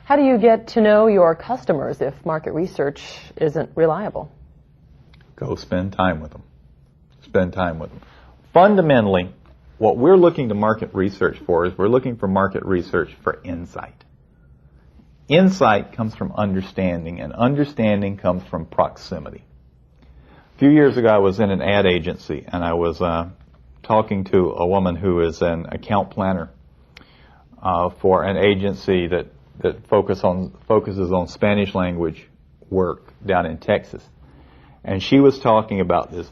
How do you get to know your customers if market research isn't reliable? Go spend time with them. Spend time with them. Fundamentally, what we're looking to market research for is we're looking for market research for insight. Insight comes from understanding, and understanding comes from proximity. A few years ago, I was in an ad agency, and I was talking to a woman who is an account planner for an agency that focuses on Spanish language work down in Texas. And she was talking about this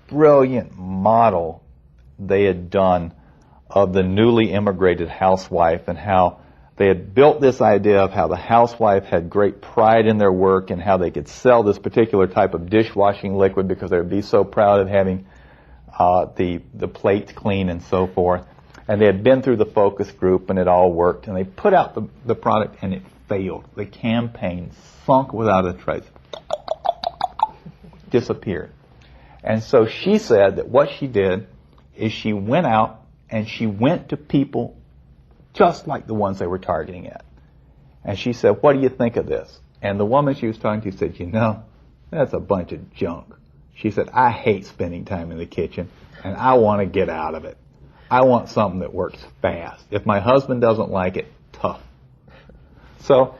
brilliant model they had done of the newly immigrated housewife, and how they had built this idea of how the housewife had great pride in their work and how they could sell this particular type of dishwashing liquid because they would be so proud of having the plates clean and so forth. And they had been through the focus group and it all worked, and they put out the product and it failed. The campaign sunk without a trace. Disappeared. And so she said that what she did is she went out and she went to people just like the ones they were targeting at. And she said, "What do you think of this?" And the woman she was talking to said, "You know, that's a bunch of junk." She said, "I hate spending time in the kitchen and I want to get out of it. I want something that works fast. If my husband doesn't like it, tough." So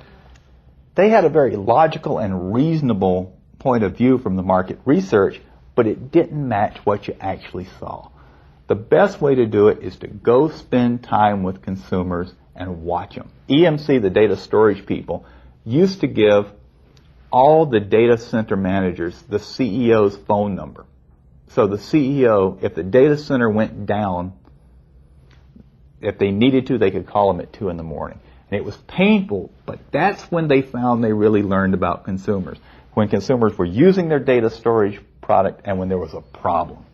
they had a very logical and reasonable point of view from the market research, but it didn't match what you actually saw. The best way to do it is to go spend time with consumers and watch them. EMC, the data storage people, used to give all the data center managers the CEO's phone number. So the CEO, if the data center went down, if they needed to, they could call him at 2 in the morning. And it was painful, but that's when they found they really learned about consumers. When consumers were using their data storage product and when there was a problem.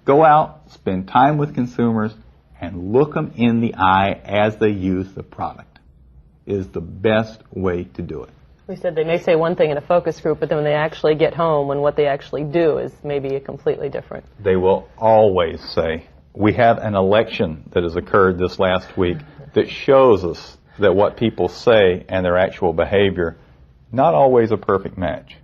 Go out, spend time with consumers, and look them in the eye as they use the product is the best way to do it. We said they may say one thing in a focus group, but then when they actually get home and what they actually do is maybe a completely different. They will always say, we have an election that has occurred this last week that shows us that what people say and their actual behavior, not always a perfect match.